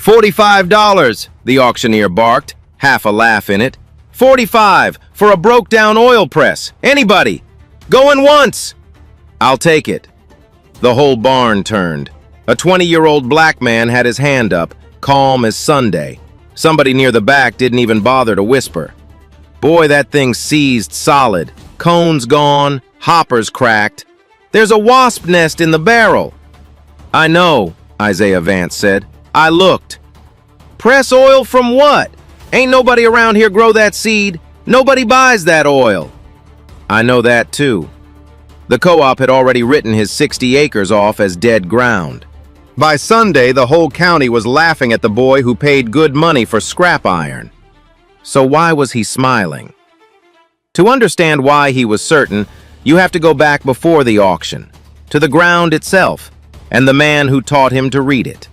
$45, the auctioneer barked, half a laugh in it. 45 for a broke-down oil press. Anybody? Going once. I'll take it. The whole barn turned. A 20-year-old black man had his hand up, calm as Sunday. Somebody near the back didn't even bother to whisper. Boy, that thing seized solid. Cones gone, hoppers cracked. There's a wasp nest in the barrel. I know, Isaiah Vance said. I looked. Press oil from what? Ain't nobody around here grow that seed. Nobody buys that oil. I know that too. The co-op had already written his 60 acres off as dead ground. By Sunday, the whole county was laughing at the boy who paid good money for scrap iron. So why was he smiling? To understand why he was certain, you have to go back before the auction, to the ground itself, and the man who taught him to read it.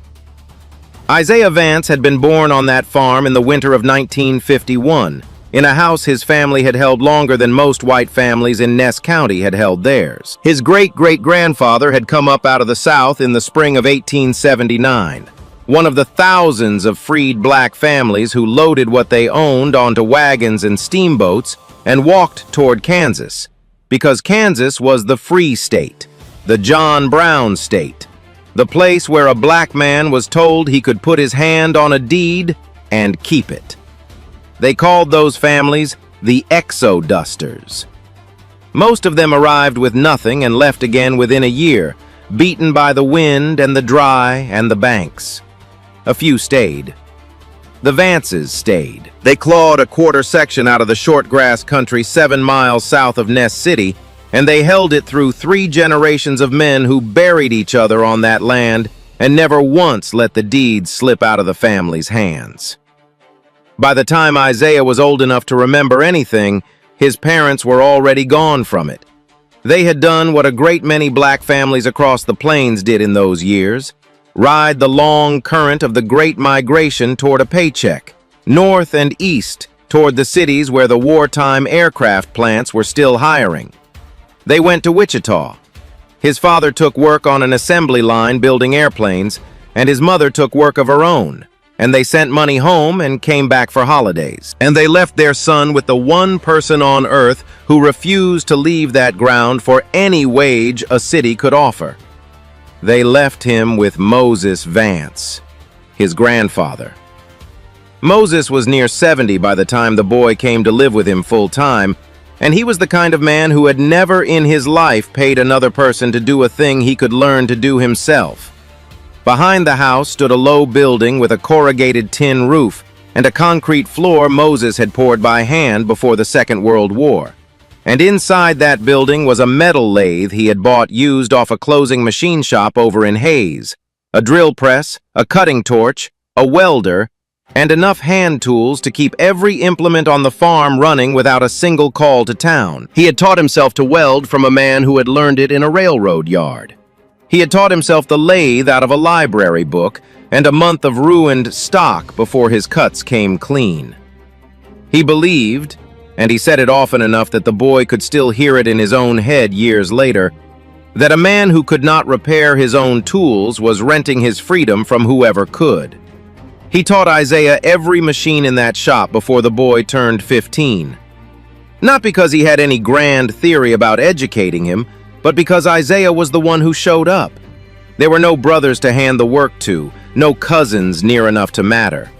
Isaiah Vance had been born on that farm in the winter of 1951, in a house his family had held longer than most white families in Ness County had held theirs. His great-great-grandfather had come up out of the South in the spring of 1879, one of the thousands of freed black families who loaded what they owned onto wagons and steamboats and walked toward Kansas, because Kansas was the free state, the John Brown state, the place where a black man was told he could put his hand on a deed and keep it. They called those families the Exodusters. Most of them arrived with nothing and left again within a year, beaten by the wind and the dry and the banks. A few stayed. The Vances stayed. They clawed a quarter section out of the short grass country 7 miles south of Ness City, and they held it through 3 generations of men who buried each other on that land and never once let the deeds slip out of the family's hands. By the time Isaiah was old enough to remember anything, his parents were already gone from it. They had done what a great many black families across the plains did in those years: ride the long current of the Great Migration toward a paycheck, north and east toward the cities where the wartime aircraft plants were still hiring. They went to Wichita. His father took work on an assembly line building airplanes, and his mother took work of her own, and they sent money home and came back for holidays. And they left their son with the one person on earth who refused to leave that ground for any wage a city could offer. They left him with Moses Vance, his grandfather. Moses was near 70 by the time the boy came to live with him full-time, and he was the kind of man who had never in his life paid another person to do a thing he could learn to do himself. Behind the house stood a low building with a corrugated tin roof and a concrete floor Moses had poured by hand before the Second World War. And inside that building was a metal lathe he had bought used off a closing machine shop over in Hayes, a drill press, a cutting torch, a welder, and enough hand tools to keep every implement on the farm running without a single call to town. He had taught himself to weld from a man who had learned it in a railroad yard. He had taught himself the lathe out of a library book and a month of ruined stock before his cuts came clean. He believed, and he said it often enough that the boy could still hear it in his own head years later, that a man who could not repair his own tools was renting his freedom from whoever could. He taught Isaiah every machine in that shop before the boy turned 15. Not because he had any grand theory about educating him, but because Isaiah was the one who showed up. There were no brothers to hand the work to, no cousins near enough to matter.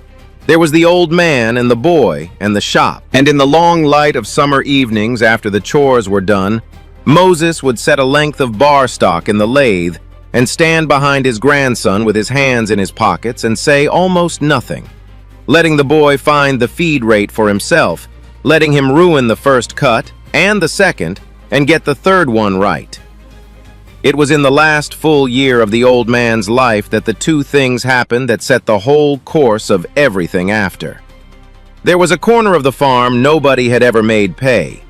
There was the old man and the boy and the shop. And in the long light of summer evenings after the chores were done, Moses would set a length of bar stock in the lathe and stand behind his grandson with his hands in his pockets and say almost nothing, letting the boy find the feed rate for himself, letting him ruin the first cut and the second and get the third one right. It was in the last full year of the old man's life that the 2 things happened that set the whole course of everything after. There was a corner of the farm nobody had ever made pay,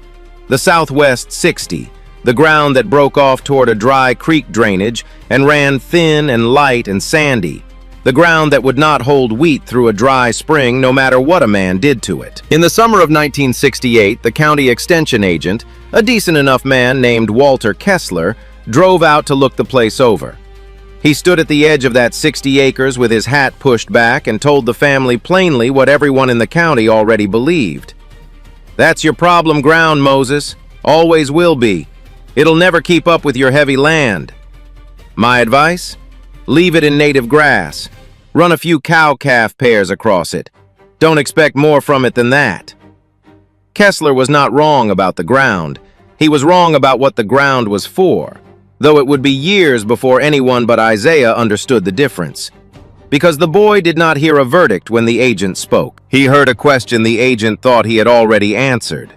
the Southwest 60, the ground that broke off toward a dry creek drainage and ran thin and light and sandy, the ground that would not hold wheat through a dry spring no matter what a man did to it. In the summer of 1968, the county extension agent, a decent enough man named Walter Kessler, drove out to look the place over. He stood at the edge of that 60 acres with his hat pushed back and told the family plainly what everyone in the county already believed. "That's your problem ground, Moses. Always will be. It'll never keep up with your heavy land. My advice? Leave it in native grass. Run a few cow-calf pairs across it. Don't expect more from it than that." Kessler was not wrong about the ground. He was wrong about what the ground was for, though it would be years before anyone but Isaiah understood the difference. Because the boy did not hear a verdict when the agent spoke. He heard a question the agent thought he had already answered.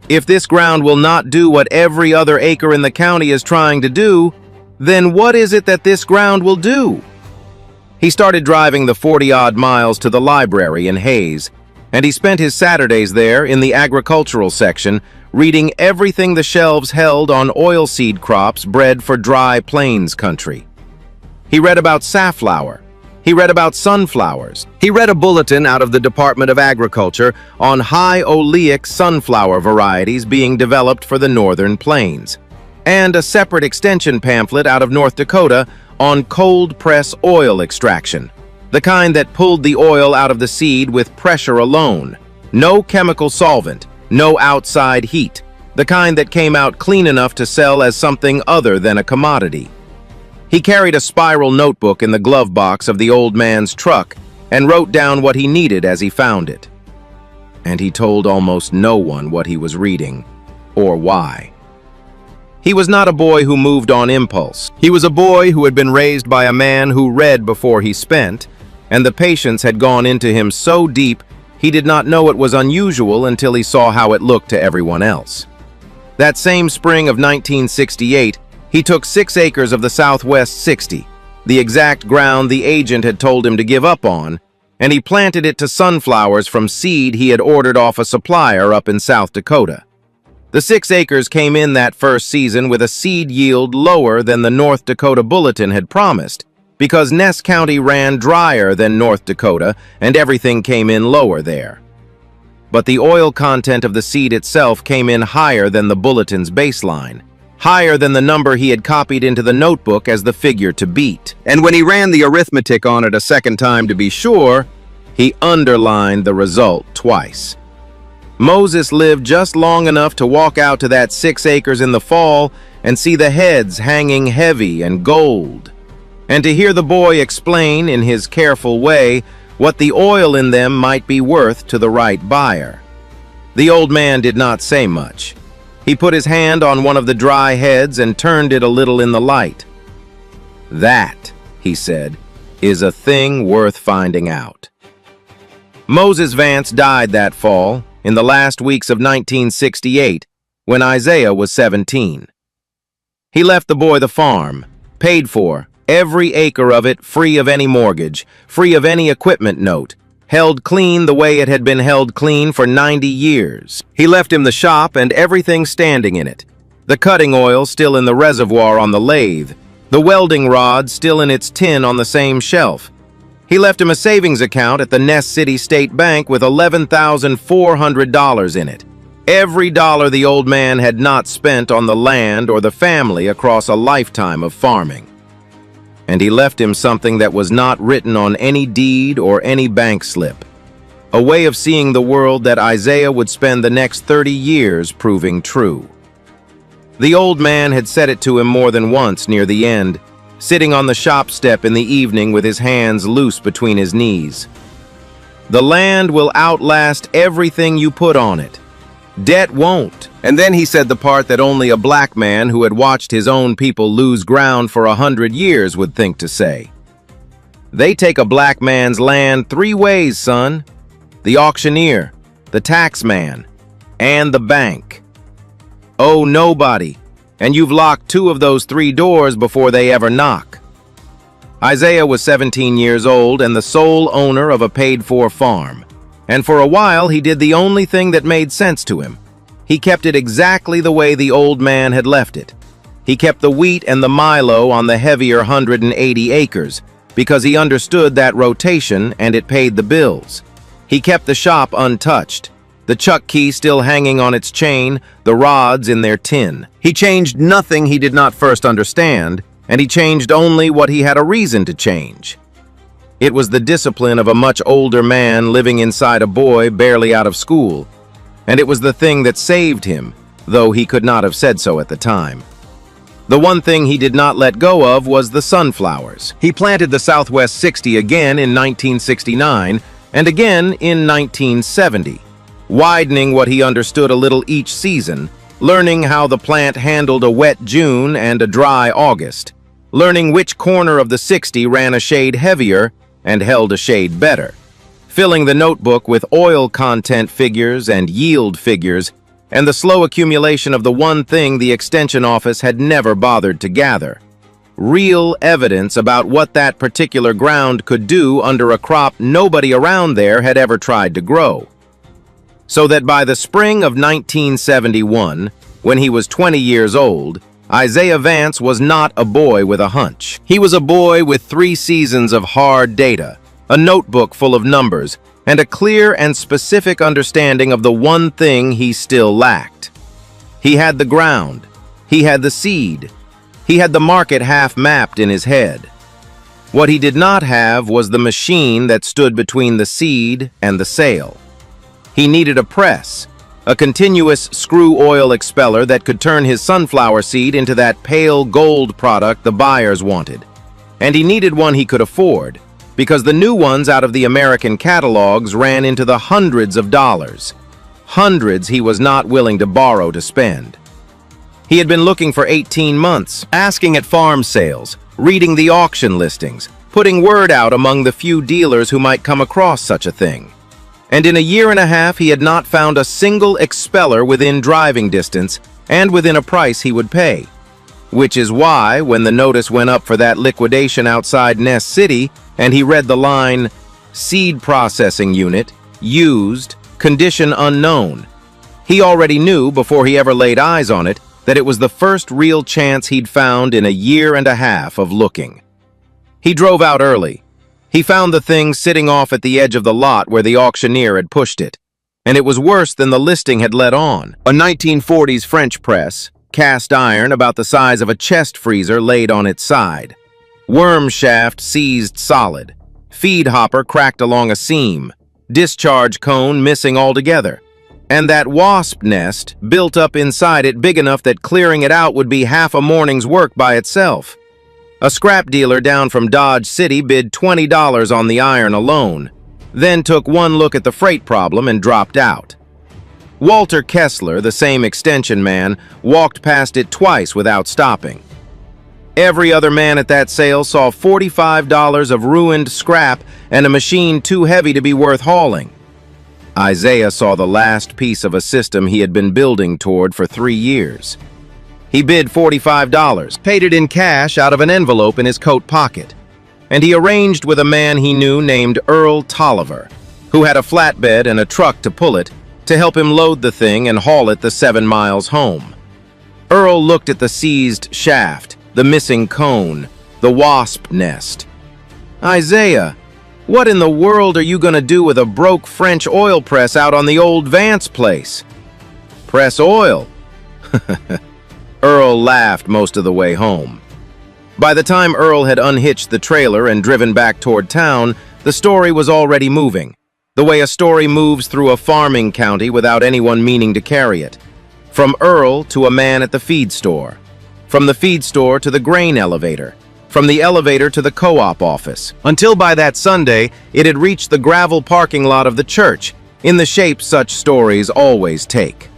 If this ground will not do what every other acre in the county is trying to do, then what is it that this ground will do? He started driving the 40-odd miles to the library in Hayes, and he spent his Saturdays there in the agricultural section, reading everything the shelves held on oilseed crops bred for dry plains country. He read about safflower. He read about sunflowers. He read a bulletin out of the Department of Agriculture on high oleic sunflower varieties being developed for the northern plains, and a separate extension pamphlet out of North Dakota on cold press oil extraction, the kind that pulled the oil out of the seed with pressure alone, no chemical solvent, no outside heat, the kind that came out clean enough to sell as something other than a commodity. He carried a spiral notebook in the glove box of the old man's truck and wrote down what he needed as he found it. And he told almost no one what he was reading or why. He was not a boy who moved on impulse. He was a boy who had been raised by a man who read before he spent, and the patience had gone into him so deep he did not know it was unusual until he saw how it looked to everyone else. That same spring of 1968, he took 6 acres of the Southwest 60, the exact ground the agent had told him to give up on, and he planted it to sunflowers from seed he had ordered off a supplier up in South Dakota. The 6 acres came in that first season with a seed yield lower than the North Dakota Bulletin had promised, because Ness County ran drier than North Dakota and everything came in lower there. But the oil content of the seed itself came in higher than the Bulletin's baseline, higher than the number he had copied into the notebook as the figure to beat. And when he ran the arithmetic on it a second time to be sure, he underlined the result twice. Moses lived just long enough to walk out to that 6 acres in the fall and see the heads hanging heavy and gold, and to hear the boy explain in his careful way what the oil in them might be worth to the right buyer. The old man did not say much. He put his hand on one of the dry heads and turned it a little in the light. "That," he said, "is a thing worth finding out." Moses Vance died that fall, in the last weeks of 1968, when Isaiah was 17. He left the boy the farm, paid for, every acre of it free of any mortgage, free of any equipment note, held clean the way it had been held clean for 90 years. He left him the shop and everything standing in it, the cutting oil still in the reservoir on the lathe, the welding rod still in its tin on the same shelf. He left him a savings account at the Ness City State Bank with $11,400 in it. Every dollar the old man had not spent on the land or the family across a lifetime of farming. And he left him something that was not written on any deed or any bank slip, a way of seeing the world that Isaiah would spend the next 30 years proving true. The old man had said it to him more than once near the end, sitting on the shop step in the evening with his hands loose between his knees. "The land will outlast everything you put on it. Debt won't." And then he said the part that only a black man who had watched his own people lose ground for 100 years would think to say. "They take a black man's land 3 ways, son. The auctioneer, the tax man, and the bank. Oh, nobody, and you've locked 2 of those 3 doors before they ever knock." Isaiah was 17 years old and the sole owner of a paid-for farm. And for a while he did the only thing that made sense to him. He kept it exactly the way the old man had left it. He kept the wheat and the milo on the heavier 180 acres because he understood that rotation and it paid the bills. He kept the shop untouched, the chuck key still hanging on its chain, the rods in their tin. He changed nothing he did not first understand, and he changed only what he had a reason to change. It was the discipline of a much older man living inside a boy barely out of school, and it was the thing that saved him, though he could not have said so at the time. The one thing he did not let go of was the sunflowers. He planted the Southwest 60 again in 1969 and again in 1970, widening what he understood a little each season, learning how the plant handled a wet June and a dry August, learning which corner of the 60 ran a shade heavier and held a shade better, filling the notebook with oil content figures and yield figures, and the slow accumulation of the one thing the extension office had never bothered to gather: real evidence about what that particular ground could do under a crop nobody around there had ever tried to grow. So that by the spring of 1971, when he was 20 years old, Isaiah Vance was not a boy with a hunch. He was a boy with 3 seasons of hard data, a notebook full of numbers, and a clear and specific understanding of the one thing he still lacked. He had the ground. He had the seed. He had the market half mapped in his head. What he did not have was the machine that stood between the seed and the sale. He needed a press, a continuous screw oil expeller that could turn his sunflower seed into that pale gold product the buyers wanted. And he needed one he could afford, because the new ones out of the American catalogs ran into the hundreds of dollars. Hundreds he was not willing to borrow to spend. He had been looking for 18 months, asking at farm sales, reading the auction listings, putting word out among the few dealers who might come across such a thing. And in a year and a half he had not found a single expeller within driving distance and within a price he would pay. Which is why, when the notice went up for that liquidation outside Ness City, and he read the line, "Seed Processing Unit, Used, Condition Unknown," he already knew, before he ever laid eyes on it, that it was the first real chance he'd found in a year and a half of looking. He drove out early. He found the thing sitting off at the edge of the lot where the auctioneer had pushed it, and it was worse than the listing had let on. A 1940s French press, cast iron about the size of a chest freezer laid on its side. Worm shaft seized solid. Feed hopper cracked along a seam. Discharge cone missing altogether. And that wasp nest built up inside it big enough that clearing it out would be half a morning's work by itself. A scrap dealer down from Dodge City bid $20 on the iron alone, then took one look at the freight problem and dropped out. Walter Kessler, the same extension man, walked past it twice without stopping. Every other man at that sale saw $45 of ruined scrap and a machine too heavy to be worth hauling. Isaiah saw the last piece of a system he had been building toward for 3 years. He bid $45, paid it in cash out of an envelope in his coat pocket, and he arranged with a man he knew named Earl Tolliver, who had a flatbed and a truck to pull it, to help him load the thing and haul it the 7 miles home. Earl looked at the seized shaft, the missing cone, the wasp nest. "Isaiah, what in the world are you going to do with a broke French oil press out on the old Vance place?" "Press oil?" Earl laughed most of the way home. By the time Earl had unhitched the trailer and driven back toward town, the story was already moving, the way a story moves through a farming county without anyone meaning to carry it. From Earl to a man at the feed store. From the feed store to the grain elevator. From the elevator to the co-op office. Until by that Sunday, it had reached the gravel parking lot of the church, in the shape such stories always take.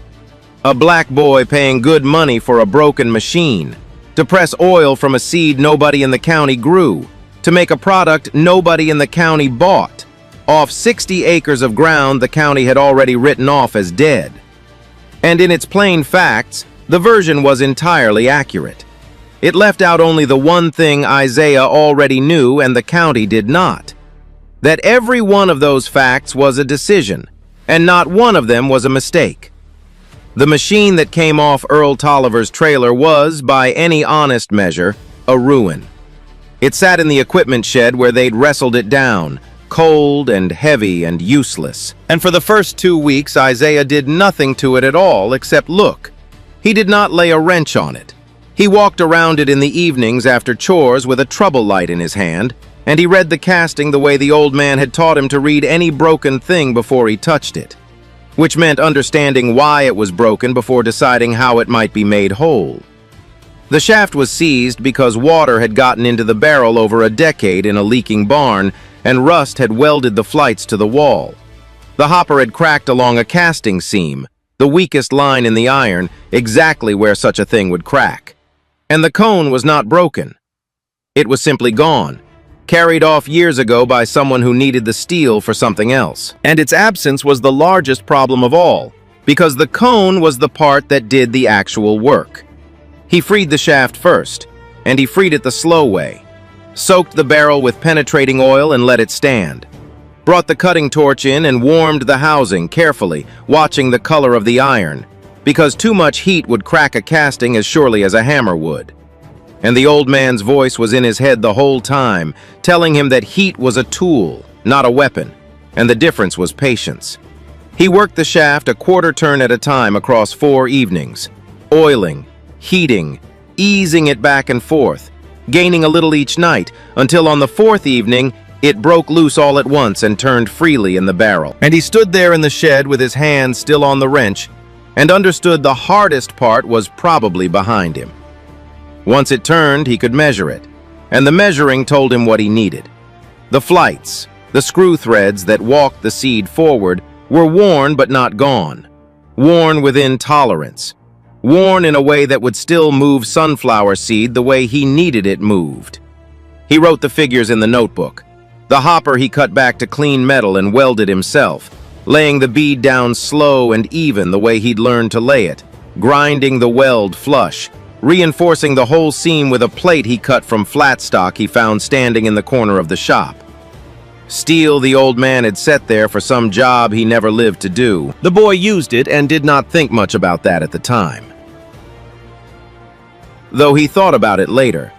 A black boy paying good money for a broken machine, to press oil from a seed nobody in the county grew, to make a product nobody in the county bought, off 60 acres of ground the county had already written off as dead. And in its plain facts, the version was entirely accurate. It left out only the one thing Isaiah already knew and the county did not. That every one of those facts was a decision, and not one of them was a mistake. The machine that came off Earl Tolliver's trailer was, by any honest measure, a ruin. It sat in the equipment shed where they'd wrestled it down, cold and heavy and useless. And for the first 2 weeks, Isaiah did nothing to it at all except look. He did not lay a wrench on it. He walked around it in the evenings after chores with a trouble light in his hand, and he read the casting the way the old man had taught him to read any broken thing before he touched it, which meant understanding why it was broken before deciding how it might be made whole. The shaft was seized because water had gotten into the barrel over a decade in a leaking barn, and rust had welded the flights to the wall. The hopper had cracked along a casting seam, the weakest line in the iron, exactly where such a thing would crack. And the cone was not broken. It was simply gone, carried off years ago by someone who needed the steel for something else. And its absence was the largest problem of all, because the cone was the part that did the actual work. He freed the shaft first, and he freed it the slow way, soaked the barrel with penetrating oil and let it stand, brought the cutting torch in and warmed the housing carefully, watching the color of the iron, because too much heat would crack a casting as surely as a hammer would. And the old man's voice was in his head the whole time, telling him that heat was a tool, not a weapon, and the difference was patience. He worked the shaft a quarter turn at a time across 4 evenings, oiling, heating, easing it back and forth, gaining a little each night, until on the 4th evening, it broke loose all at once and turned freely in the barrel. And he stood there in the shed with his hand still on the wrench, and understood the hardest part was probably behind him. Once it turned, he could measure it, and the measuring told him what he needed. The flights, the screw threads that walked the seed forward, were worn but not gone, worn within tolerance, worn in a way that would still move sunflower seed the way he needed it moved. He wrote the figures in the notebook. The hopper he cut back to clean metal and welded himself, laying the bead down slow and even the way he'd learned to lay it, grinding the weld flush, reinforcing the whole seam with a plate he cut from flat stock he found standing in the corner of the shop. Steel the old man had set there for some job he never lived to do. The boy used it and did not think much about that at the time, though he thought about it later.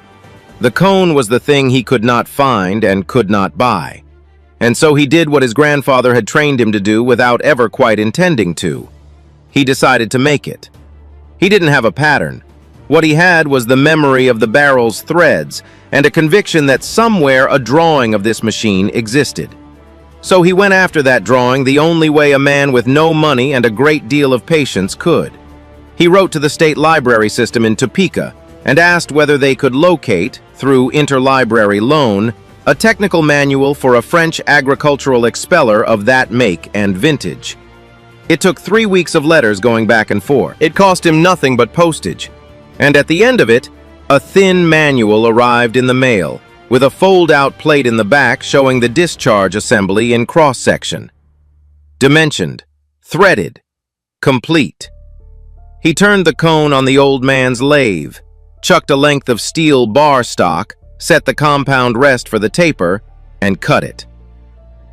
The cone was the thing he could not find and could not buy, and so he did what his grandfather had trained him to do without ever quite intending to. He decided to make it. He didn't have a pattern. What he had was the memory of the barrel's threads and a conviction that somewhere a drawing of this machine existed. So he went after that drawing the only way a man with no money and a great deal of patience could. He wrote to the state library system in Topeka and asked whether they could locate, through interlibrary loan, a technical manual for a French agricultural expeller of that make and vintage. It took 3 weeks of letters going back and forth. It cost him nothing but postage. And at the end of it, a thin manual arrived in the mail, with a fold-out plate in the back showing the discharge assembly in cross-section. Dimensioned, threaded, complete. He turned the cone on the old man's lathe, chucked a length of steel bar stock, set the compound rest for the taper, and cut it.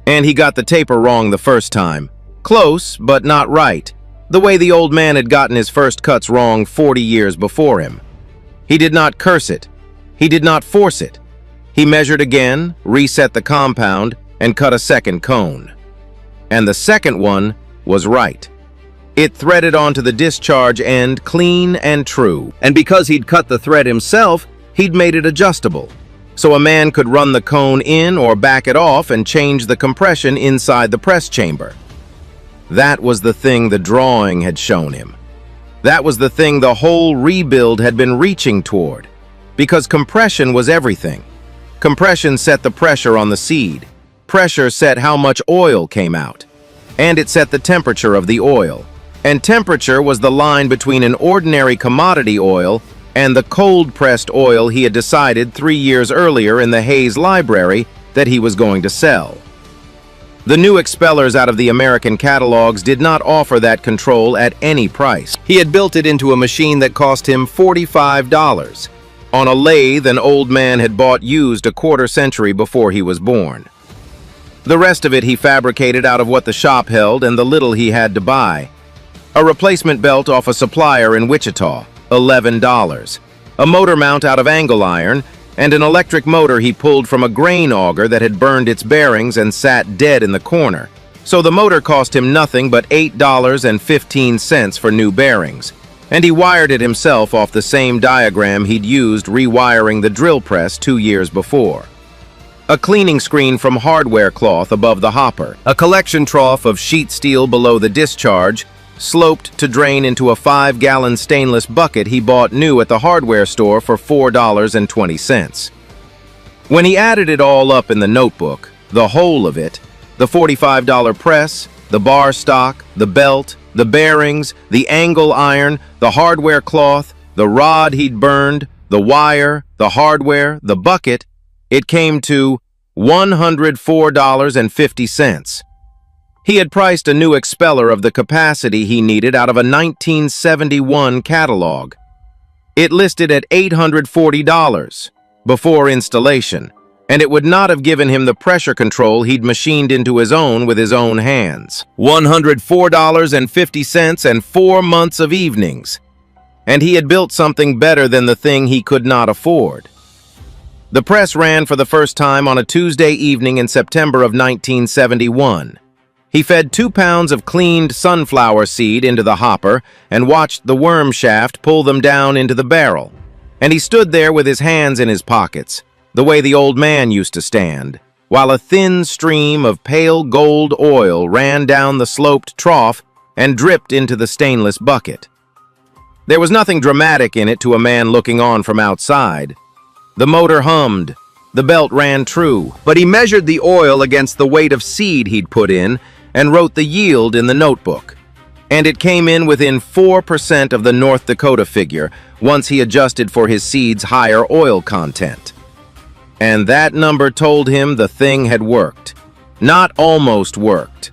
And he got the taper wrong the first time. Close, but not right, the way the old man had gotten his first cuts wrong 40 years before him. He did not curse it. He did not force it. He measured again, reset the compound, and cut a second cone. And the second one was right. It threaded onto the discharge end clean and true. And because he'd cut the thread himself, he'd made it adjustable, so a man could run the cone in or back it off and change the compression inside the press chamber. That was the thing the drawing had shown him. That was the thing the whole rebuild had been reaching toward, because compression was everything. Compression set the pressure on the seed. Pressure set how much oil came out, and it set the temperature of the oil. And temperature was the line between an ordinary commodity oil and the cold-pressed oil he had decided 3 years earlier in the Hayes Library that he was going to sell. The new expellers out of the American catalogs did not offer that control at any price. He had built it into a machine that cost him $45, on a lathe an old man had bought used a quarter century before he was born. The rest of it he fabricated out of what the shop held and the little he had to buy. A replacement belt off a supplier in Wichita, $11. A motor mount out of angle iron, and an electric motor he pulled from a grain auger that had burned its bearings and sat dead in the corner. So the motor cost him nothing but $8.15 for new bearings, and he wired it himself off the same diagram he'd used rewiring the drill press 2 years before. A cleaning screen from hardware cloth above the hopper, a collection trough of sheet steel below the discharge, sloped to drain into a 5-gallon stainless bucket he bought new at the hardware store for $4.20. When he added it all up in the notebook, the whole of it, the $45 press, the bar stock, the belt, the bearings, the angle iron, the hardware cloth, the rod he'd burned, the wire, the hardware, the bucket, it came to $104.50. He had priced a new expeller of the capacity he needed out of a 1971 catalog. It listed at $840 before installation, and it would not have given him the pressure control he'd machined into his own with his own hands. $104.50 and 4 months of evenings. And he had built something better than the thing he could not afford. The press ran for the first time on a Tuesday evening in September of 1971. He fed 2 pounds of cleaned sunflower seed into the hopper and watched the worm shaft pull them down into the barrel. And he stood there with his hands in his pockets, the way the old man used to stand, while a thin stream of pale gold oil ran down the sloped trough and dripped into the stainless bucket. There was nothing dramatic in it to a man looking on from outside. The motor hummed, the belt ran true, but he measured the oil against the weight of seed he'd put in and wrote the yield in the notebook. And it came in within 4% of the North Dakota figure once he adjusted for his seed's higher oil content. And that number told him the thing had worked. Not almost worked.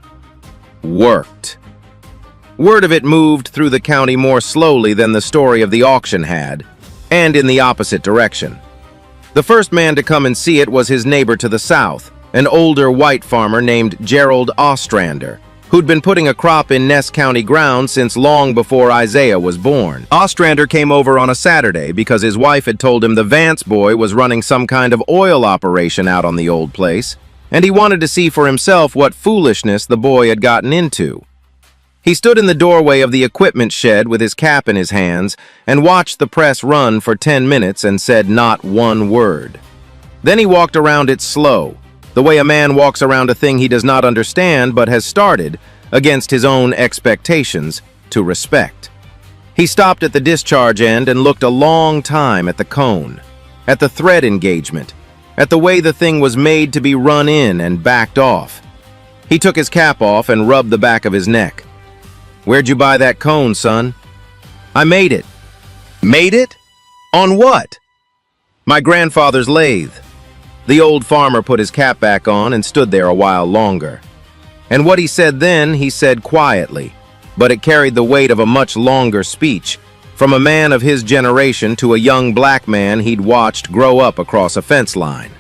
Worked. Word of it moved through the county more slowly than the story of the auction had, and in the opposite direction. The first man to come and see it was his neighbor to the south, an older white farmer named Gerald Ostrander, who'd been putting a crop in Ness County ground since long before Isaiah was born. Ostrander came over on a Saturday because his wife had told him the Vance boy was running some kind of oil operation out on the old place, and he wanted to see for himself what foolishness the boy had gotten into. He stood in the doorway of the equipment shed with his cap in his hands and watched the press run for 10 minutes and said not one word. Then he walked around it slow, the way a man walks around a thing he does not understand but has started, against his own expectations, to respect. He stopped at the discharge end and looked a long time at the cone, at the thread engagement, at the way the thing was made to be run in and backed off. He took his cap off and rubbed the back of his neck. "Where'd you buy that cone, son?" "I made it." "Made it? On what?" "My grandfather's lathe." The old farmer put his cap back on and stood there a while longer. And what he said then, he said quietly, but it carried the weight of a much longer speech, from a man of his generation to a young black man he'd watched grow up across a fence line.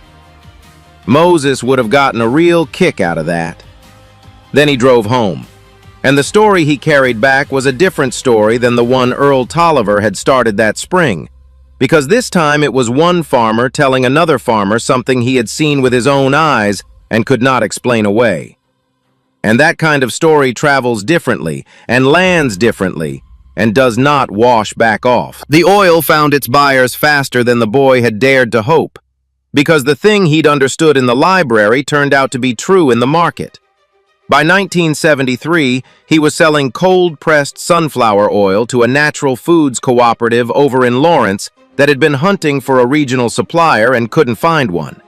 Moses would have gotten a real kick out of that. Then he drove home. And the story he carried back was a different story than the one Earl Tolliver had started that spring, because this time it was one farmer telling another farmer something he had seen with his own eyes and could not explain away. And that kind of story travels differently and lands differently and does not wash back off. The oil found its buyers faster than the boy had dared to hope, because the thing he'd understood in the library turned out to be true in the market. By 1973, he was selling cold-pressed sunflower oil to a natural foods cooperative over in Lawrence that had been hunting for a regional supplier and couldn't find one.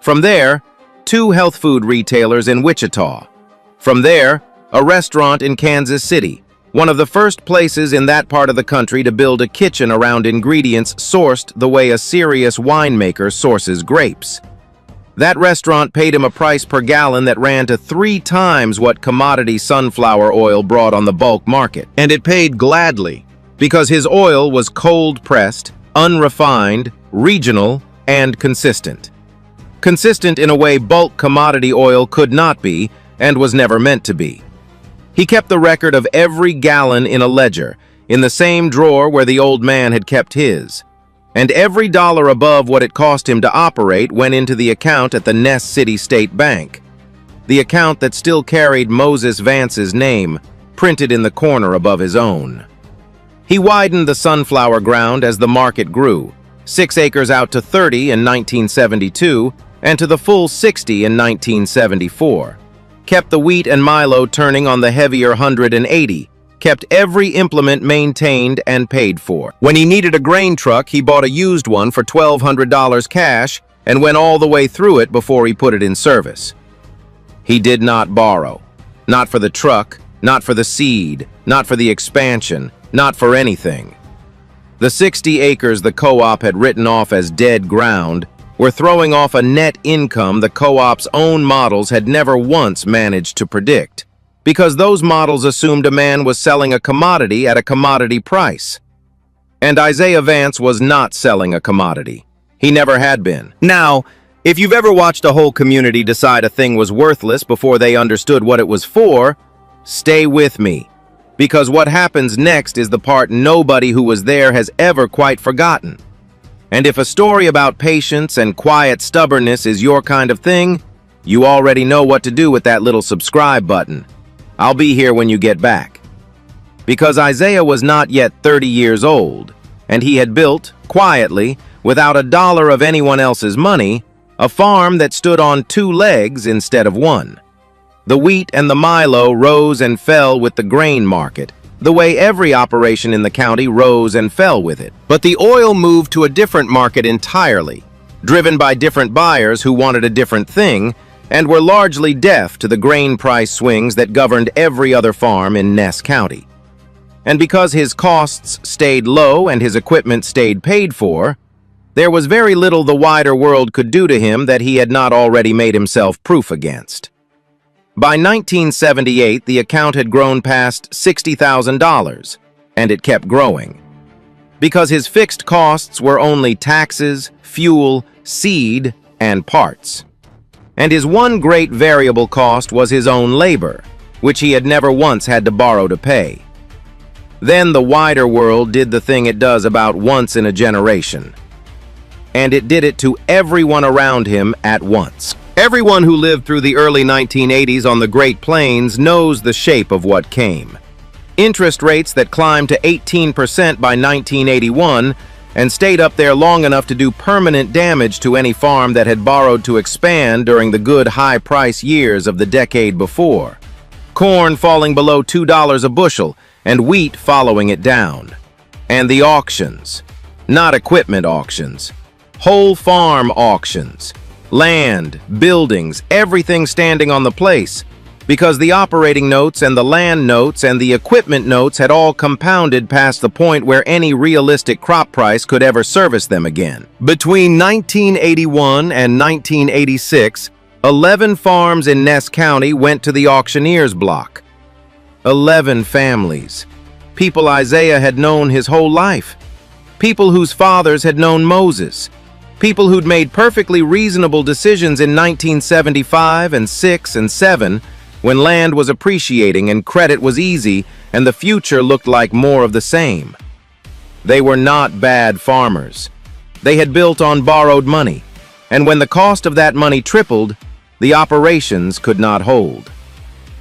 From there, 2 health food retailers in Wichita. From there, a restaurant in Kansas City, one of the first places in that part of the country to build a kitchen around ingredients sourced the way a serious winemaker sources grapes. That restaurant paid him a price per gallon that ran to 3 times what commodity sunflower oil brought on the bulk market. And it paid gladly, because his oil was cold-pressed, unrefined, regional, and consistent. Consistent in a way bulk commodity oil could not be, and was never meant to be. He kept the record of every gallon in a ledger, in the same drawer where the old man had kept his. And every dollar above what it cost him to operate went into the account at the Ness City State Bank. The account that still carried Moses Vance's name, printed in the corner above his own. He widened the sunflower ground as the market grew, 6 acres out to 30 in 1972 and to the full 60 in 1974. Kept the wheat and milo turning on the heavier 180, kept every implement maintained and paid for. When he needed a grain truck, he bought a used one for $1,200 cash and went all the way through it before he put it in service. He did not borrow. Not for the truck, not for the seed, not for the expansion, not for anything. The 60 acres the co-op had written off as dead ground were throwing off a net income the co-op's own models had never once managed to predict, because those models assumed a man was selling a commodity at a commodity price. And Isaiah Vance was not selling a commodity. He never had been. Now, if you've ever watched a whole community decide a thing was worthless before they understood what it was for, stay with me, because what happens next is the part nobody who was there has ever quite forgotten. And if a story about patience and quiet stubbornness is your kind of thing, you already know what to do with that little subscribe button. I'll be here when you get back. Because Isaiah was not yet 30 years old, and he had built, quietly, without a dollar of anyone else's money, a farm that stood on 2 legs instead of 1. The wheat and the milo rose and fell with the grain market, the way every operation in the county rose and fell with it. But the oil moved to a different market entirely, driven by different buyers who wanted a different thing, and were largely deaf to the grain price swings that governed every other farm in Ness County. And because his costs stayed low and his equipment stayed paid for, there was very little the wider world could do to him that he had not already made himself proof against. By 1978, the account had grown past $60,000, and it kept growing. Because his fixed costs were only taxes, fuel, seed, and parts. And his one great variable cost was his own labor, which he had never once had to borrow to pay. Then the wider world did the thing it does about once in a generation. And it did it to everyone around him at once. Everyone who lived through the early 1980s on the Great Plains knows the shape of what came. Interest rates that climbed to 18% by 1981 and stayed up there long enough to do permanent damage to any farm that had borrowed to expand during the good high-price years of the decade before. Corn falling below $2 a bushel and wheat following it down. And the auctions. Not equipment auctions. Whole farm auctions. Land, buildings, everything standing on the place, because the operating notes and the land notes and the equipment notes had all compounded past the point where any realistic crop price could ever service them again. Between 1981 and 1986, 11 farms in Ness County went to the auctioneer's block. 11 families. People Isaiah had known his whole life. People whose fathers had known Moses. People who'd made perfectly reasonable decisions in 1975 and 6 and 7 when land was appreciating and credit was easy and the future looked like more of the same. They were not bad farmers. They had built on borrowed money, and when the cost of that money tripled, the operations could not hold.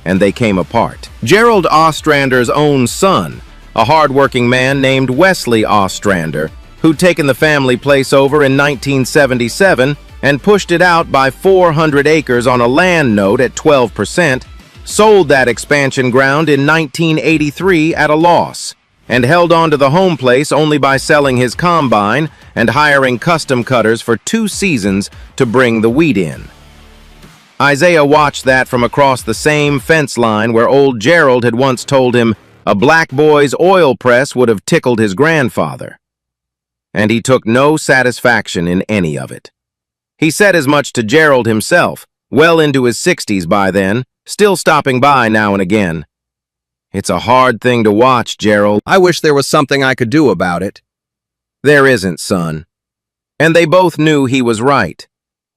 And they came apart. Gerald Ostrander's own son, a hard-working man named Wesley Ostrander, who'd taken the family place over in 1977 and pushed it out by 400 acres on a land note at 12%, sold that expansion ground in 1983 at a loss, and held on to the home place only by selling his combine and hiring custom cutters for 2 seasons to bring the wheat in. Isaiah watched that from across the same fence line where old Gerald had once told him a black boy's oil press would have tickled his grandfather. And he took no satisfaction in any of it. He said as much to Gerald himself, well into his 60s by then, still stopping by now and again. It's a hard thing to watch, Gerald. I wish there was something I could do about it. There isn't, son. And they both knew he was right.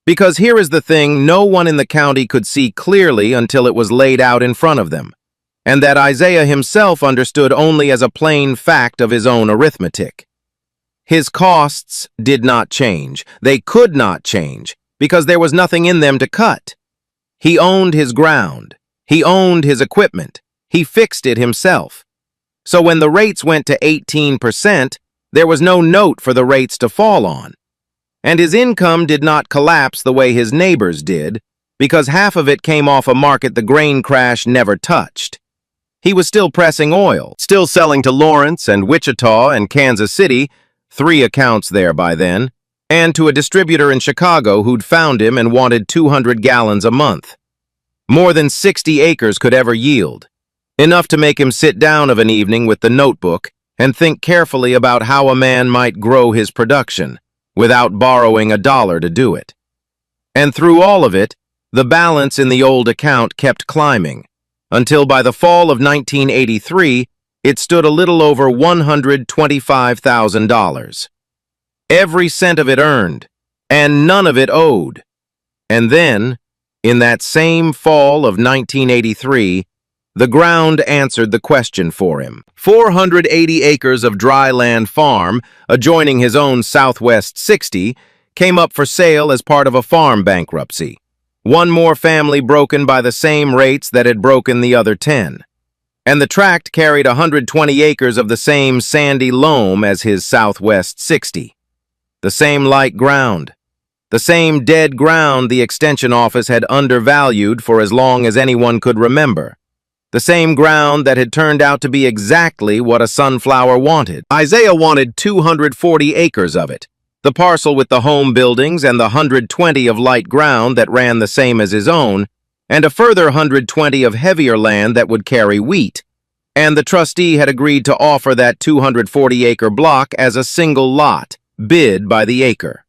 Because here is the thing no one in the county could see clearly until it was laid out in front of them, and that Isaiah himself understood only as a plain fact of his own arithmetic. His costs did not change. They could not change, because there was nothing in them to cut. He owned his ground. He owned his equipment. He fixed it himself. So when the rates went to 18%, there was no note for the rates to fall on. And his income did not collapse the way his neighbors did, because half of it came off a market the grain crash never touched. He was still pressing oil, still selling to Lawrence and Wichita and Kansas City, 3 accounts there by then, and to a distributor in Chicago who'd found him and wanted 200 gallons a month. More than 60 acres could ever yield, enough to make him sit down of an evening with the notebook and think carefully about how a man might grow his production without borrowing $1 to do it. And through all of it, the balance in the old account kept climbing, until by the fall of 1983, it stood a little over $125,000. Every cent of it earned, and none of it owed. And then, in that same fall of 1983, the ground answered the question for him. 480 acres of dry land farm, adjoining his own Southwest 60, came up for sale as part of a farm bankruptcy. One more family broken by the same rates that had broken the other 10. And the tract carried 120 acres of the same sandy loam as his Southwest 60. The same light ground. The same dead ground the extension office had undervalued for as long as anyone could remember. The same ground that had turned out to be exactly what a sunflower wanted. Isaiah wanted 240 acres of it. The parcel with the home buildings and the 120 of light ground that ran the same as his own, and a further 120 of heavier land that would carry wheat. And the trustee had agreed to offer that 240-acre block as a single lot, bid by the acre.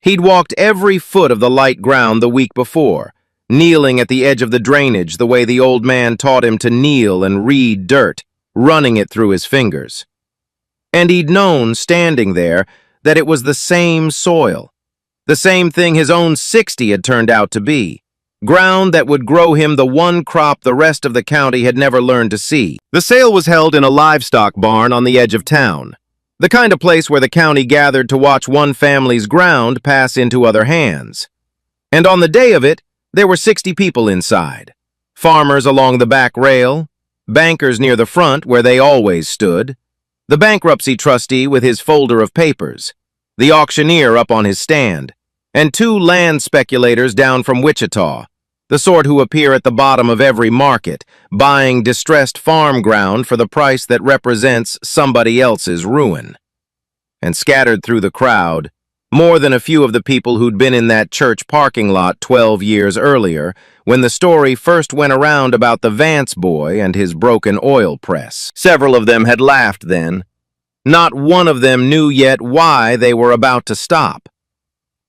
He'd walked every foot of the light ground the week before, kneeling at the edge of the drainage the way the old man taught him to kneel and read dirt, running it through his fingers. And he'd known, standing there, that it was the same soil, the same thing his own 60 had turned out to be, ground that would grow him the one crop the rest of the county had never learned to see. The sale was held in a livestock barn on the edge of town, the kind of place where the county gathered to watch one family's ground pass into other hands. And on the day of it, there were 60 people inside, farmers along the back rail, bankers near the front where they always stood, the bankruptcy trustee with his folder of papers, the auctioneer up on his stand, and 2 land speculators down from Wichita, the sort who appear at the bottom of every market, buying distressed farm ground for the price that represents somebody else's ruin. And scattered through the crowd, more than a few of the people who'd been in that church parking lot 12 years earlier, when the story first went around about the Vance boy and his broken oil press. Several of them had laughed then. Not one of them knew yet why they were about to stop.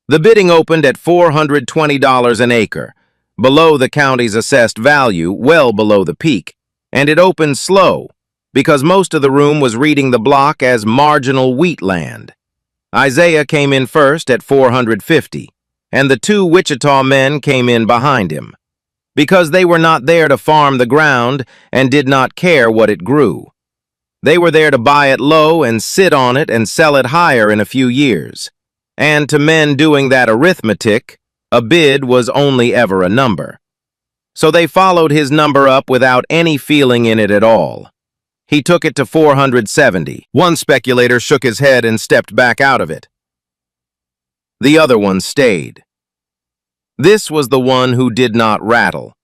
The bidding opened at $420 an acre, below the county's assessed value, well below the peak, and it opened slow, because most of the room was reading the block as marginal wheat land. Isaiah came in first at $450, and the 2 Wichita men came in behind him, because they were not there to farm the ground and did not care what it grew. They were there to buy it low and sit on it and sell it higher in a few years. And to men doing that arithmetic, a bid was only ever a number. So they followed his number up without any feeling in it at all. He took it to 470. One speculator shook his head and stepped back out of it. The other one stayed. This was the one who did not rattle.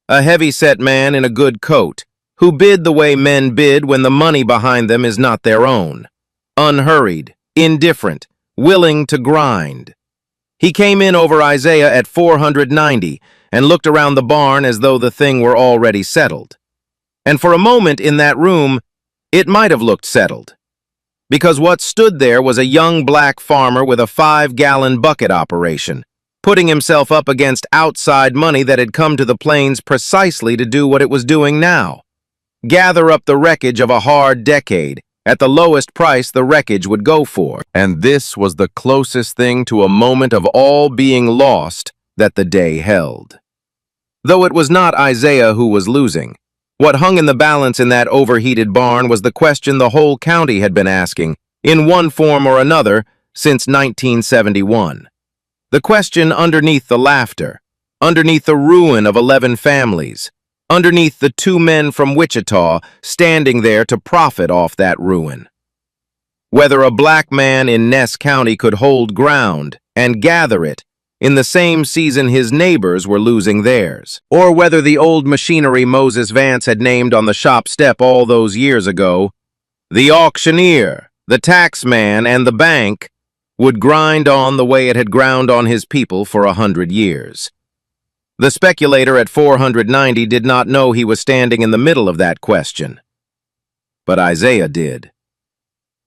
A heavy-set man in a good coat, who bid the way men bid when the money behind them is not their own. Unhurried, indifferent, willing to grind. He came in over Isaiah at 490 and looked around the barn as though the thing were already settled. And for a moment in that room, it might have looked settled, because what stood there was a young black farmer with a 5-gallon bucket operation, putting himself up against outside money that had come to the plains precisely to do what it was doing now. Gather up the wreckage of a hard decade at the lowest price the wreckage would go for. And this was the closest thing to a moment of all being lost that the day held. Though it was not Isaiah who was losing, what hung in the balance in that overheated barn was the question the whole county had been asking, in one form or another, since 1971. The question underneath the laughter, underneath the ruin of 11 families, underneath the two men from Wichita standing there to profit off that ruin. Whether a black man in Ness County could hold ground and gather it in the same season his neighbors were losing theirs, or whether the old machinery Moses Vance had named on the shop step all those years ago, the auctioneer, the tax man, and the bank would grind on the way it had ground on his people for 100 years. The speculator at 490 did not know he was standing in the middle of that question. But Isaiah did.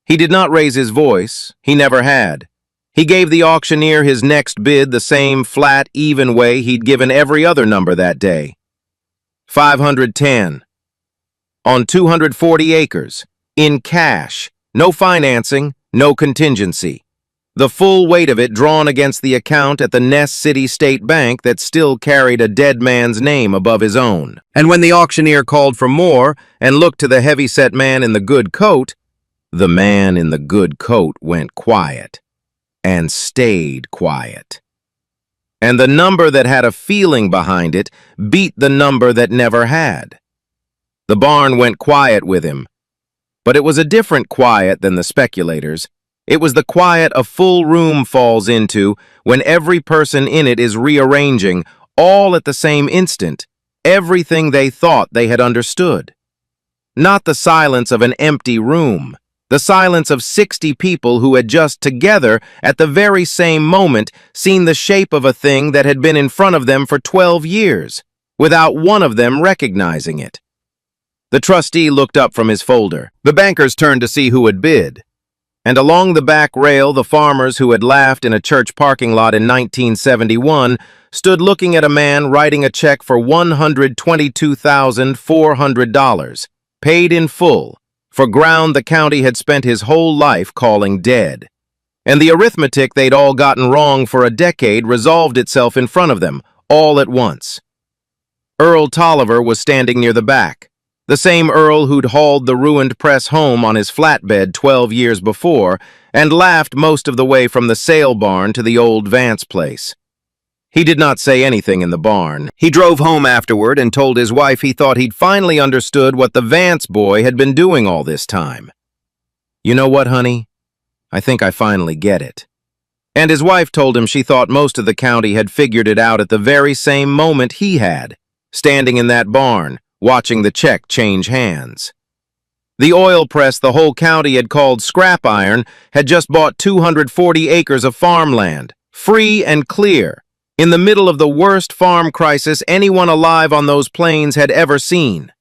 He did not raise his voice. He never had. He gave the auctioneer his next bid the same flat, even way he'd given every other number that day. 510. On 240 acres. In cash. No financing, no contingency. The full weight of it drawn against the account at the Ness City State Bank that still carried a dead man's name above his own. And when the auctioneer called for more and looked to the heavy-set man in the good coat, the man in the good coat went quiet and stayed quiet. And the number that had a feeling behind it beat the number that never had. The barn went quiet with him, but it was a different quiet than the speculators. It was the quiet a full room falls into when every person in it is rearranging, all at the same instant, everything they thought they had understood. Not the silence of an empty room. The silence of 60 people who had just together, at the very same moment, seen the shape of a thing that had been in front of them for 12 years, without one of them recognizing it. The trustee looked up from his folder. The bankers turned to see who had bid. And along the back rail, the farmers who had laughed in a church parking lot in 1971 stood looking at a man writing a check for $122,400, paid in full, for ground the county had spent his whole life calling dead. And the arithmetic they'd all gotten wrong for a decade resolved itself in front of them, all at once. Earl Tolliver was standing near the back, the same Earl who'd hauled the ruined press home on his flatbed 12 years before and laughed most of the way from the sale barn to the old Vance place. He did not say anything in the barn. He drove home afterward and told his wife he thought he'd finally understood what the Vance boy had been doing all this time. "You know what, honey? I think I finally get it." And his wife told him she thought most of the county had figured it out at the very same moment he had, standing in that barn, watching the check change hands. The oil press the whole county had called scrap iron had just bought 240 acres of farmland, free and clear, in the middle of the worst farm crisis anyone alive on those plains had ever seen.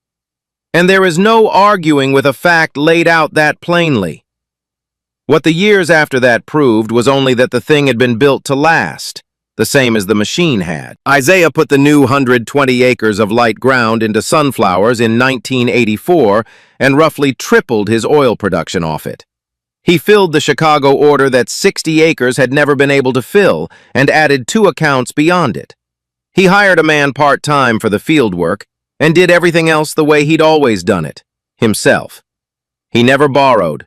And there is no arguing with a fact laid out that plainly. What the years after that proved was only that the thing had been built to last, the same as the machine had. Isaiah put the new 120 acres of light ground into sunflowers in 1984 and roughly tripled his oil production off it. He filled the Chicago order that 60 acres had never been able to fill and added 2 accounts beyond it. He hired a man part-time for the field work and did everything else the way he'd always done it, himself. He never borrowed.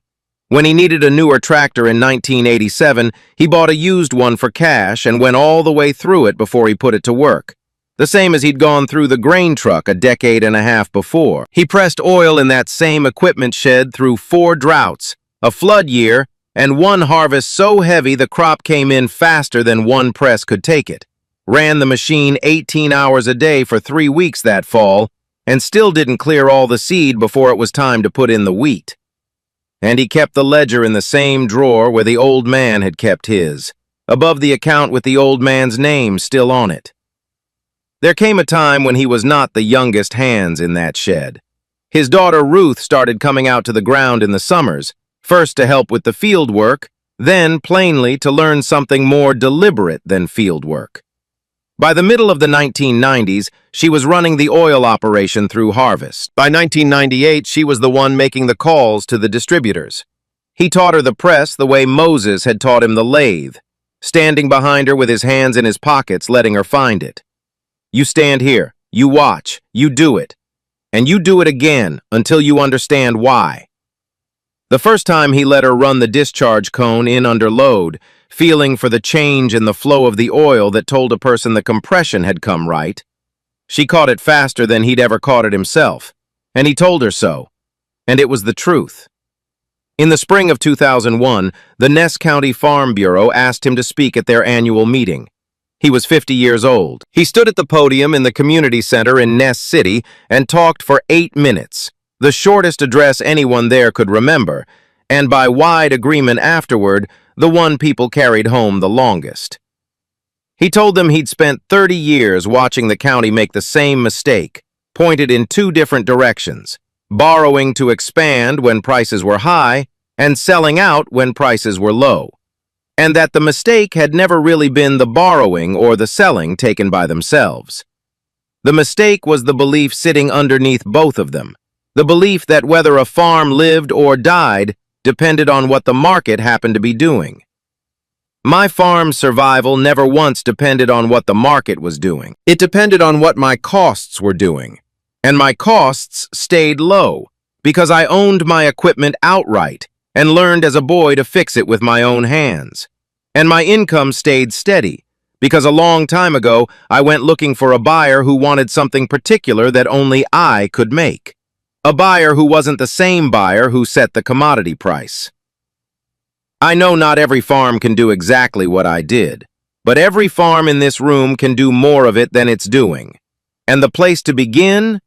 When he needed a newer tractor in 1987, he bought a used one for cash and went all the way through it before he put it to work, the same as he'd gone through the grain truck a decade and a half before. He pressed oil in that same equipment shed through 4 droughts, a flood year, and one harvest so heavy the crop came in faster than one press could take it. Ran the machine 18 hours a day for 3 weeks that fall, and still didn't clear all the seed before it was time to put in the wheat. And he kept the ledger in the same drawer where the old man had kept his, above the account with the old man's name still on it. There came a time when he was not the youngest hands in that shed. His daughter Ruth started coming out to the ground in the summers, first to help with the field work, then, plainly, to learn something more deliberate than field work. By the middle of the 1990s, she was running the oil operation through harvest. By 1998, she was the one making the calls to the distributors. He taught her the press the way Moses had taught him the lathe, standing behind her with his hands in his pockets, letting her find it. "You stand here, you watch, you do it, and you do it again until you understand why." The first time he let her run the discharge cone in under load, feeling for the change in the flow of the oil that told a person the compression had come right, She caught it faster than he'd ever caught it himself, and he told her so, and it was the truth. In the spring of 2001, the Ness County Farm Bureau asked him to speak at their annual meeting. He was 50 years old. He stood at the podium in the community center in Ness City and talked for 8 minutes, the shortest address anyone there could remember, and by wide agreement afterward, the one people carried home the longest. He told them he'd spent 30 years watching the county make the same mistake, pointed in 2 different directions: borrowing to expand when prices were high and selling out when prices were low, and that the mistake had never really been the borrowing or the selling taken by themselves. The mistake was the belief sitting underneath both of them, the belief that whether a farm lived or died depended on what the market happened to be doing. My farm's survival never once depended on what the market was doing. It depended on what my costs were doing. And my costs stayed low because I owned my equipment outright and learned as a boy to fix it with my own hands. And my income stayed steady because a long time ago I went looking for a buyer who wanted something particular that only I could make. A buyer who wasn't the same buyer who set the commodity price. I know not every farm can do exactly what I did, but every farm in this room can do more of it than it's doing. And the place to begin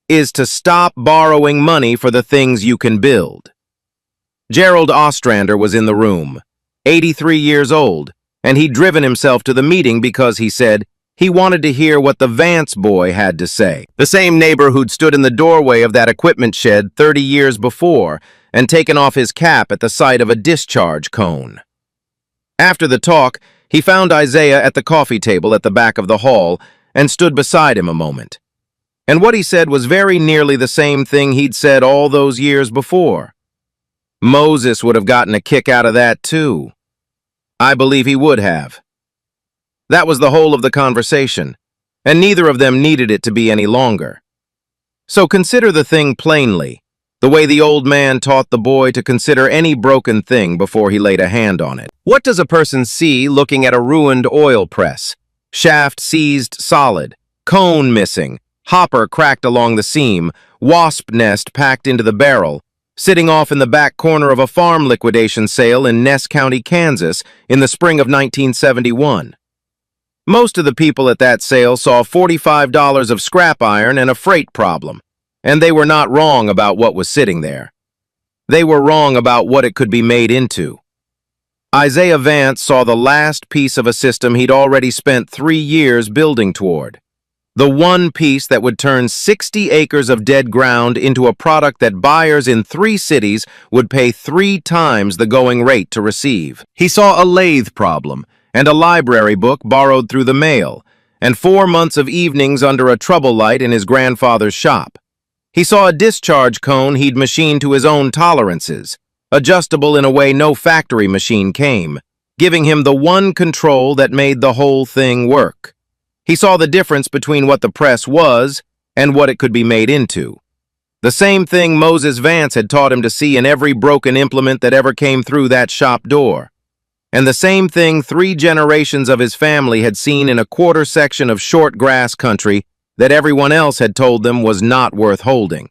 is to stop borrowing money for the things you can build. Gerald Ostrander was in the room, 83 years old, and he'd driven himself to the meeting because he said he wanted to hear what the Vance boy had to say. The same neighbor who'd stood in the doorway of that equipment shed 30 years before and taken off his cap at the sight of a discharge cone. After the talk, he found Isaiah at the coffee table at the back of the hall and stood beside him a moment. And what he said was very nearly the same thing he'd said all those years before. Moses would have gotten a kick out of that too. I believe he would have. That was the whole of the conversation, and neither of them needed it to be any longer. So consider the thing plainly, the way the old man taught the boy to consider any broken thing before he laid a hand on it. What does a person see looking at a ruined oil press? Shaft seized solid, cone missing, hopper cracked along the seam, wasp nest packed into the barrel, sitting off in the back corner of a farm liquidation sale in Ness County, Kansas, in the spring of 1971. Most of the people at that sale saw $45 of scrap iron and a freight problem, and they were not wrong about what was sitting there. They were wrong about what it could be made into. Isaiah Vance saw the last piece of a system he'd already spent 3 years building toward. The one piece that would turn 60 acres of dead ground into a product that buyers in 3 cities would pay 3 times the going rate to receive. He saw a lathe problem and a library book borrowed through the mail, and 4 months of evenings under a trouble light in his grandfather's shop. He saw a discharge cone he'd machined to his own tolerances, adjustable in a way no factory machine came, giving him the one control that made the whole thing work. He saw the difference between what the press was and what it could be made into. The same thing Moses Vance had taught him to see in every broken implement that ever came through that shop door. And the same thing 3 generations of his family had seen in a quarter section of short grass country that everyone else had told them was not worth holding.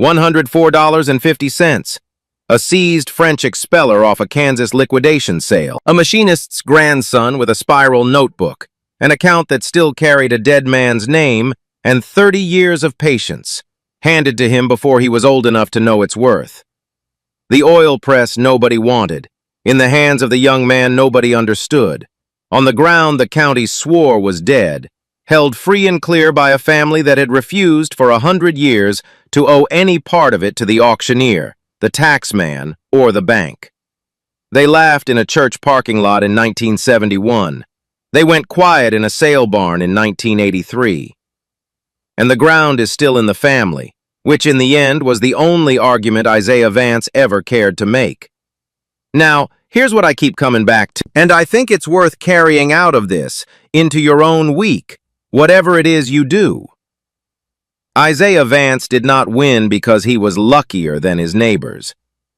$104.50. A seized French expeller off a Kansas liquidation sale. A machinist's grandson with a spiral notebook. An account that still carried a dead man's name and 30 years of patience, handed to him before he was old enough to know its worth. The oil press nobody wanted. In the hands of the young man nobody understood. On the ground the county swore was dead, held free and clear by a family that had refused for 100 years to owe any part of it to the auctioneer, the taxman, or the bank. They laughed in a church parking lot in 1971. They went quiet in a sale barn in 1983. And the ground is still in the family, which in the end was the only argument Isaiah Vance ever cared to make. Now, here's what I keep coming back to, and I think it's worth carrying out of this into your own week, whatever it is you do. Isaiah Vance did not win because he was luckier than his neighbors.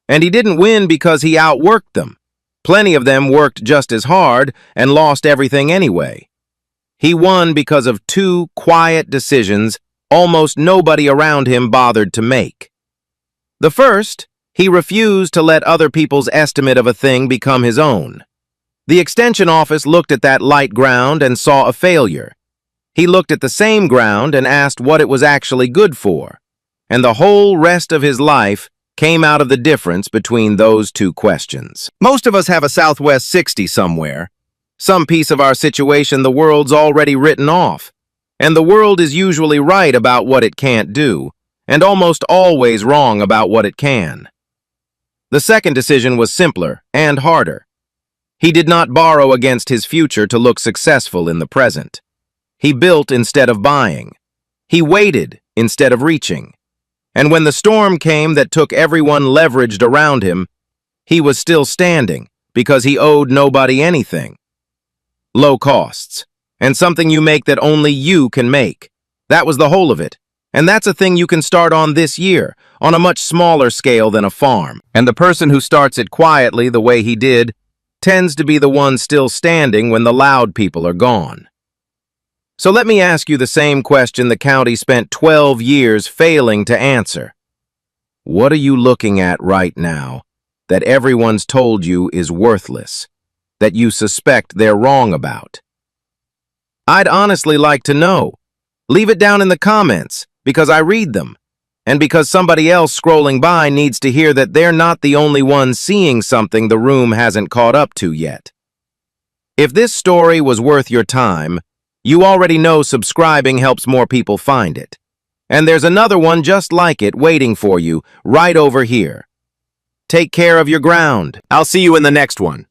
And he didn't win because he outworked them. Plenty of them worked just as hard and lost everything anyway. He won because of two quiet decisions almost nobody around him bothered to make. The first, he refused to let other people's estimate of a thing become his own. The extension office looked at that light ground and saw a failure. He looked at the same ground and asked what it was actually good for. And the whole rest of his life came out of the difference between those two questions. Most of us have a Southwest 60 somewhere. Some piece of our situation the world's already written off. And the world is usually right about what it can't do, and almost always wrong about what it can. The second decision was simpler and harder. He did not borrow against his future to look successful in the present. He built instead of buying. He waited instead of reaching. And when the storm came that took everyone leveraged around him, he was still standing because he owed nobody anything. Low costs, and something you make that only you can make. That was the whole of it. And that's a thing you can start on this year, on a much smaller scale than a farm. And the person who starts it quietly the way he did tends to be the one still standing when the loud people are gone. So let me ask you the same question the county spent 12 years failing to answer. What are you looking at right now that everyone's told you is worthless, that you suspect they're wrong about? I'd honestly like to know. Leave it down in the comments, because I read them, and because somebody else scrolling by needs to hear that they're not the only one seeing something the room hasn't caught up to yet. If this story was worth your time, you already know subscribing helps more people find it. And there's another one just like it waiting for you right over here. Take care of your ground. I'll see you in the next one.